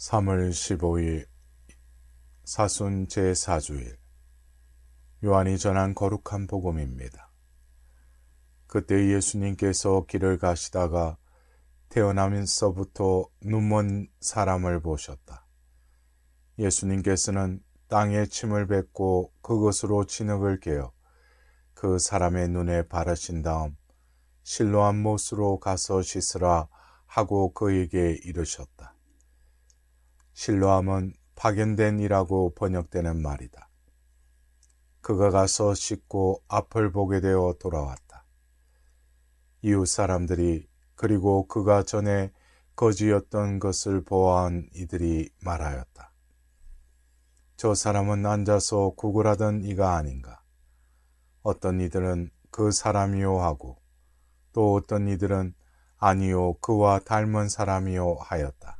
3월 15일 사순 제4주일 요한이 전한 거룩한 복음입니다. 그때 예수님께서 길을 가시다가 태어나면서부터 눈먼 사람을 보셨다. 예수님께서는 땅에 침을 뱉고 그것으로 진흙을 개어 그 사람의 눈에 바르신 다음 실로암 못으로 가서 씻으라 하고 그에게 이르셨다. 실로암은 파견된 이라고 번역되는 말이다. 그가 가서 씻고 앞을 보게 되어 돌아왔다. 이웃 사람들이 그리고 그가 전에 거지였던 것을 보아한 이들이 말하였다. 저 사람은 앉아서 구걸하던 이가 아닌가. 어떤 이들은 그 사람이요 하고 또 어떤 이들은 아니요 그와 닮은 사람이요 하였다.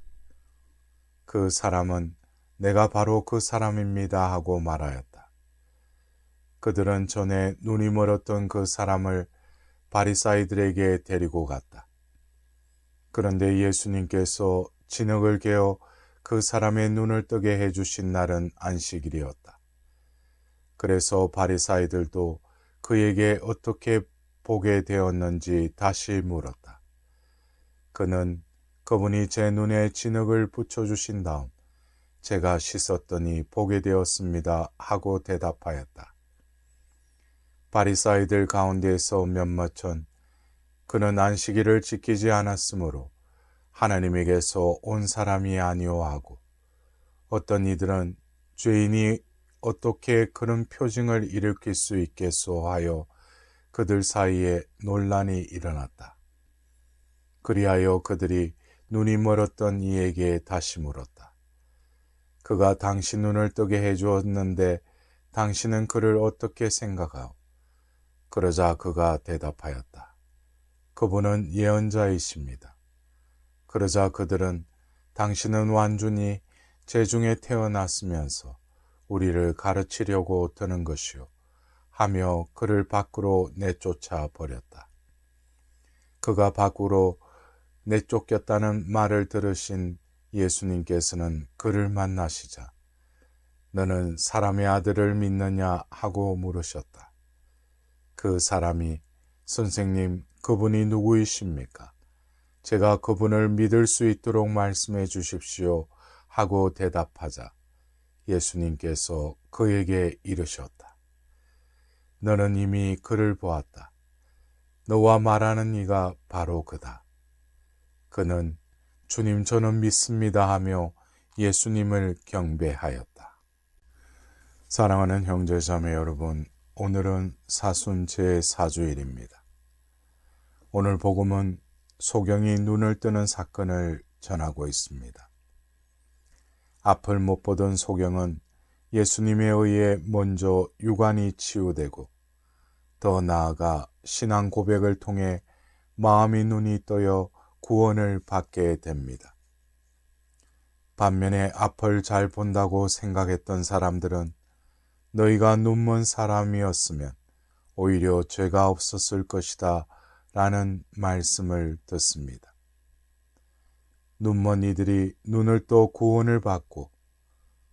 그 사람은 내가 바로 그 사람입니다 하고 말하였다. 그들은 전에 눈이 멀었던 그 사람을 바리사이들에게 데리고 갔다. 그런데 예수님께서 진흙을 개어 그 사람의 눈을 뜨게 해주신 날은 안식일이었다. 그래서 바리사이들도 그에게 어떻게 보게 되었는지 다시 물었다. 그는 그분이 제 눈에 진흙을 붙여주신 다음 제가 씻었더니 보게 되었습니다 하고 대답하였다. 바리사이들 가운데에서 몇몇은 그는 안식일을 지키지 않았으므로 하나님에게서 온 사람이 아니오 하고 어떤 이들은 죄인이 어떻게 그런 표징을 일으킬 수 있겠소 하여 그들 사이에 논란이 일어났다. 그리하여 그들이 눈이 멀었던 이에게 다시 물었다. 그가 당신 눈을 뜨게 해주었는데 당신은 그를 어떻게 생각하오? 그러자 그가 대답하였다. 그분은 예언자이십니다. 그러자 그들은 당신은 완전히 재중에 태어났으면서 우리를 가르치려고 드는 것이오 하며 그를 밖으로 내쫓아 버렸다. 그가 밖으로 내쫓겼다는 말을 들으신 예수님께서는 그를 만나시자 너는 사람의 아들을 믿느냐 하고 물으셨다. 그 사람이 선생님 그분이 누구이십니까? 제가 그분을 믿을 수 있도록 말씀해 주십시오 하고 대답하자 예수님께서 그에게 이르셨다. 너는 이미 그를 보았다. 너와 말하는 이가 바로 그다. 그는 주님 저는 믿습니다 하며 예수님을 경배하였다. 사랑하는 형제자매 여러분, 오늘은 사순 제4주일입니다. 오늘 복음은 소경이 눈을 뜨는 사건을 전하고 있습니다. 앞을 못 보던 소경은 예수님에 의해 먼저 육안이 치유되고 더 나아가 신앙 고백을 통해 마음의 눈이 떠여 구원을 받게 됩니다. 반면에 앞을 잘 본다고 생각했던 사람들은 너희가 눈먼 사람이었으면 오히려 죄가 없었을 것이다 라는 말씀을 듣습니다. 눈먼 이들이 눈을 떠 구원을 받고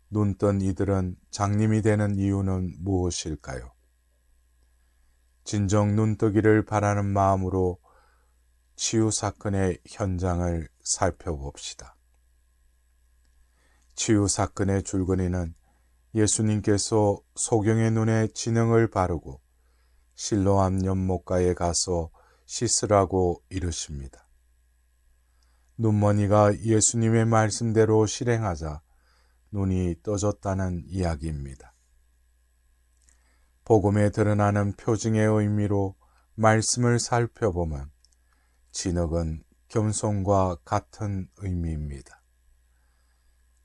눈뜬 이들은 장님이 되는 이유는 무엇일까요? 진정 눈뜨기를 바라는 마음으로 치유 사건의 현장을 살펴봅시다. 치유 사건의 줄거리는 예수님께서 소경의 눈에 진흙을 바르고 실로암 연못가에 가서 씻으라고 이르십니다. 눈먼이가 예수님의 말씀대로 실행하자 눈이 떠졌다는 이야기입니다. 복음에 드러나는 표징의 의미로 말씀을 살펴보면 진흙은 겸손과 같은 의미입니다.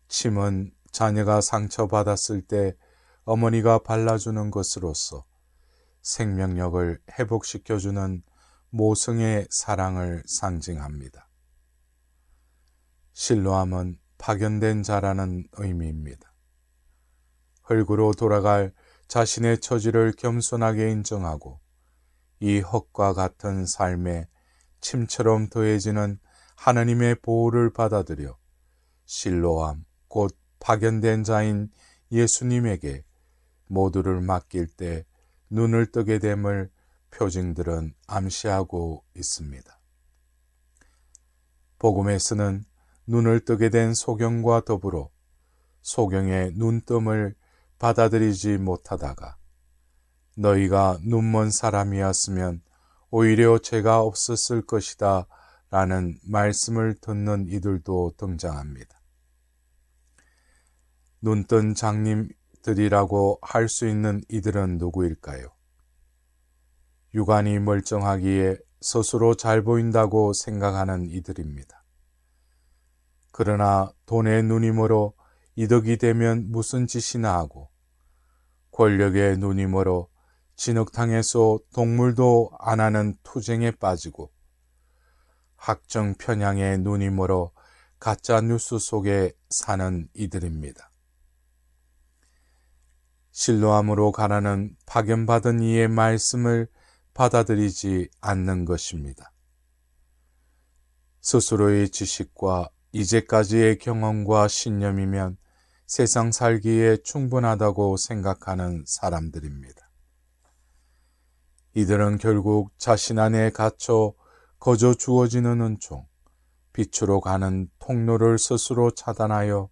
침은 자녀가 상처받았을 때 어머니가 발라주는 것으로서 생명력을 회복시켜주는 모성의 사랑을 상징합니다. 실로암은 파견된 자라는 의미입니다. 흙으로 돌아갈 자신의 처지를 겸손하게 인정하고 이 흙과 같은 삶에 침처럼 더해지는 하나님의 보호를 받아들여 실로암 곧 파견된 자인 예수님에게 모두를 맡길 때 눈을 뜨게 됨을 표징들은 암시하고 있습니다. 복음에서는 눈을 뜨게 된 소경과 더불어 소경의 눈뜸을 받아들이지 못하다가 너희가 눈먼 사람이었으면 오히려 죄가 없었을 것이다 라는 말씀을 듣는 이들도 등장합니다. 눈뜬 장님들이라고 할 수 있는 이들은 누구일까요? 육안이 멀쩡하기에 스스로 잘 보인다고 생각하는 이들입니다. 그러나 돈에 눈이 멀어 이득이 되면 무슨 짓이나 하고 권력에 눈이 멀어 진흙탕에서 동물도 안 하는 투쟁에 빠지고 학정 편향에 눈이 멀어 가짜 뉴스 속에 사는 이들입니다. 실로암으로 가라는 파견받은 이의 말씀을 받아들이지 않는 것입니다. 스스로의 지식과 이제까지의 경험과 신념이면 세상 살기에 충분하다고 생각하는 사람들입니다. 이들은 결국 자신 안에 갇혀 거저 주어지는 은총, 빛으로 가는 통로를 스스로 차단하여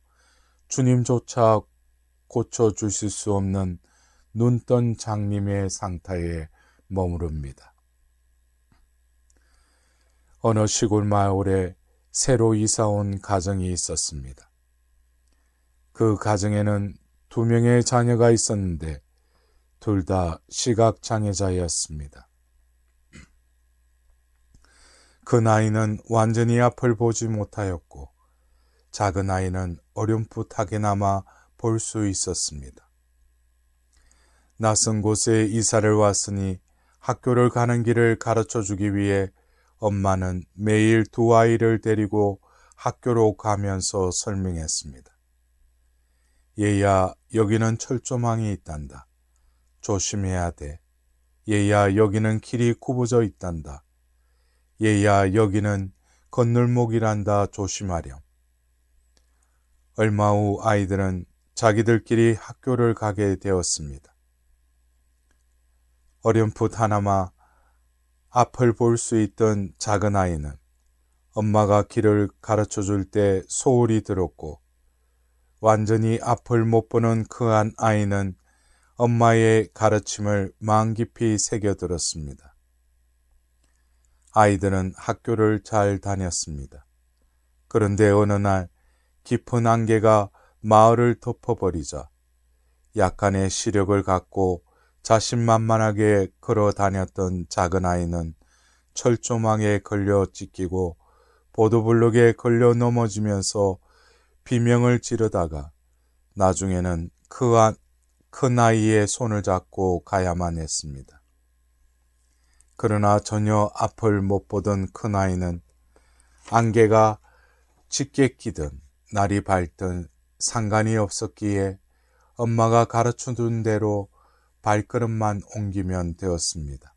주님조차 고쳐주실 수 없는 눈뜬 장님의 상태에 머무릅니다. 어느 시골 마을에 새로 이사온 가정이 있었습니다. 그 가정에는 2명의 자녀가 있었는데 둘 다 시각장애자였습니다. 그 나이는 완전히 앞을 보지 못하였고 작은 아이는 어렴풋하게나마 볼 수 있었습니다. 낯선 곳에 이사를 왔으니 학교를 가는 길을 가르쳐주기 위해 엄마는 매일 2 아이를 데리고 학교로 가면서 설명했습니다. 얘야, 여기는 철조망이 있단다. 조심해야 돼. 얘야, 여기는 길이 굽어져 있단다. 얘야, 여기는 건널목이란다. 조심하렴. 얼마 후 아이들은 자기들끼리 학교를 가게 되었습니다. 어렴풋 하나마 앞을 볼 수 있던 작은 아이는 엄마가 길을 가르쳐 줄 때 소홀히 들었고 완전히 앞을 못 보는 그 한 아이는 엄마의 가르침을 마음 깊이 새겨들었습니다. 아이들은 학교를 잘 다녔습니다. 그런데 어느 날 깊은 안개가 마을을 덮어버리자 약간의 시력을 갖고 자신만만하게 걸어 다녔던 작은 아이는 철조망에 걸려 찢기고 보도블록에 걸려 넘어지면서 비명을 지르다가 나중에는 큰 아이의 손을 잡고 가야만 했습니다. 그러나 전혀 앞을 못 보던 큰 아이는 안개가 짙게 끼든 날이 밝든 상관이 없었기에 엄마가 가르쳐준 대로 발걸음만 옮기면 되었습니다.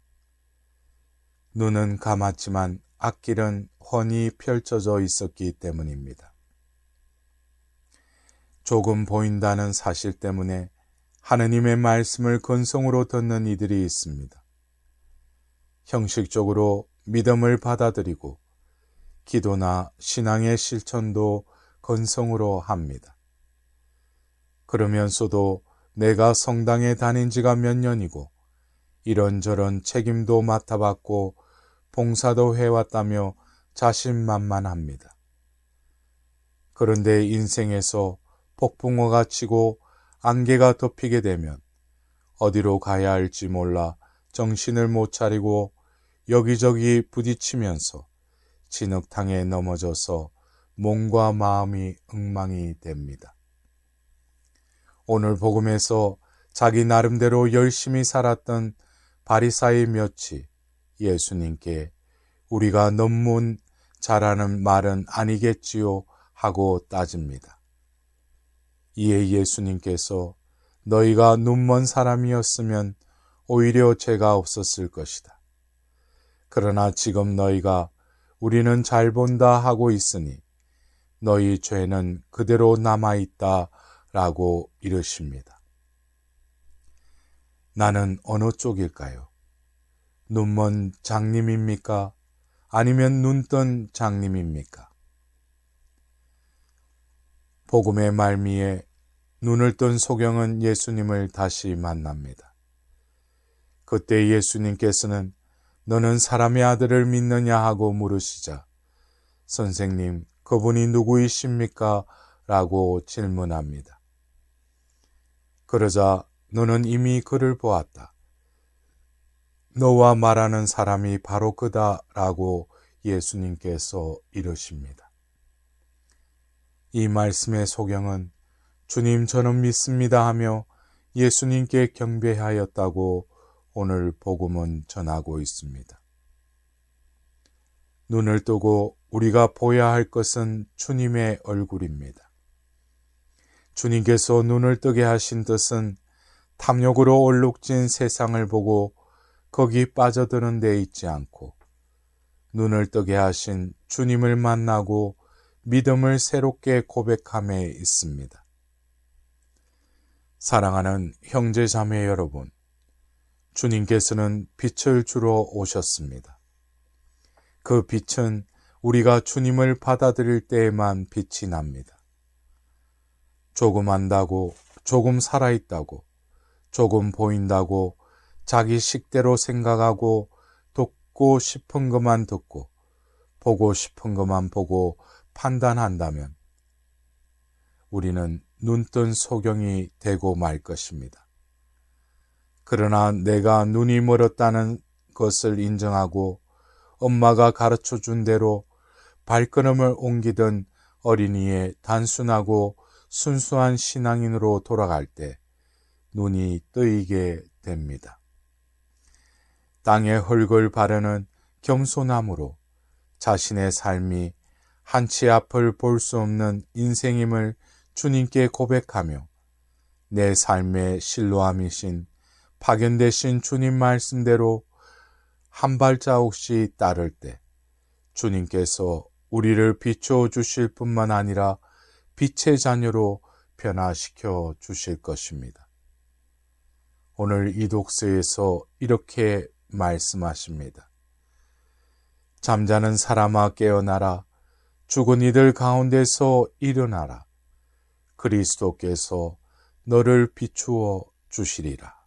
눈은 감았지만 앞길은 훤히 펼쳐져 있었기 때문입니다. 조금 보인다는 사실 때문에 하느님의 말씀을 근성으로 듣는 이들이 있습니다. 형식적으로 믿음을 받아들이고 기도나 신앙의 실천도 근성으로 합니다. 그러면서도 내가 성당에 다닌 지가 몇 년이고 이런저런 책임도 맡아봤고 봉사도 해왔다며 자신만만합니다. 그런데 인생에서 폭풍우가 치고 안개가 덮이게 되면 어디로 가야 할지 몰라 정신을 못 차리고 여기저기 부딪히면서 진흙탕에 넘어져서 몸과 마음이 엉망이 됩니다. 오늘 복음에서 자기 나름대로 열심히 살았던 바리사의 몇이 예수님께 우리가 논문 잘하는 말은 아니겠지요 하고 따집니다. 이에 예수님께서 너희가 눈먼 사람이었으면 오히려 죄가 없었을 것이다. 그러나 지금 너희가 우리는 잘 본다 하고 있으니 너희 죄는 그대로 남아있다 라고 이르십니다. 나는 어느 쪽일까요? 눈먼 장님입니까? 아니면 눈뜬 장님입니까? 복음의 말미에 눈을 뜬 소경은 예수님을 다시 만납니다. 그때 예수님께서는 너는 사람의 아들을 믿느냐 하고 물으시자 선생님, 그분이 누구이십니까? 라고 질문합니다. 그러자 너는 이미 그를 보았다. 너와 말하는 사람이 바로 그다 라고 예수님께서 이르십니다. 이 말씀의 소경은 주님 저는 믿습니다 하며 예수님께 경배하였다고 오늘 복음은 전하고 있습니다. 눈을 뜨고 우리가 보아야 할 것은 주님의 얼굴입니다. 주님께서 눈을 뜨게 하신 뜻은 탐욕으로 얼룩진 세상을 보고 거기 빠져드는 데 있지 않고 눈을 뜨게 하신 주님을 만나고 믿음을 새롭게 고백함에 있습니다. 사랑하는 형제 자매 여러분, 주님께서는 빛을 주러 오셨습니다. 그 빛은 우리가 주님을 받아들일 때에만 빛이 납니다. 조금 안다고, 조금 살아있다고, 조금 보인다고 자기 식대로 생각하고 듣고 싶은 것만 듣고 보고 싶은 것만 보고 판단한다면 우리는 눈뜬 소경이 되고 말 것입니다. 그러나 내가 눈이 멀었다는 것을 인정하고 엄마가 가르쳐 준 대로 발걸음을 옮기던 어린이의 단순하고 순수한 신앙인으로 돌아갈 때 눈이 뜨이게 됩니다. 땅에 흙을 바르는 겸손함으로 자신의 삶이 한치 앞을 볼 수 없는 인생임을 주님께 고백하며 내 삶의 실로암이신 파견되신 주님 말씀대로 한 발자국씩 따를 때 주님께서 우리를 비추어 주실 뿐만 아니라 빛의 자녀로 변화시켜 주실 것입니다. 오늘 이 독서에서 이렇게 말씀하십니다. 잠자는 사람아 깨어나라. 죽은 이들 가운데서 일어나라. 그리스도께서 너를 비추어 주시리라.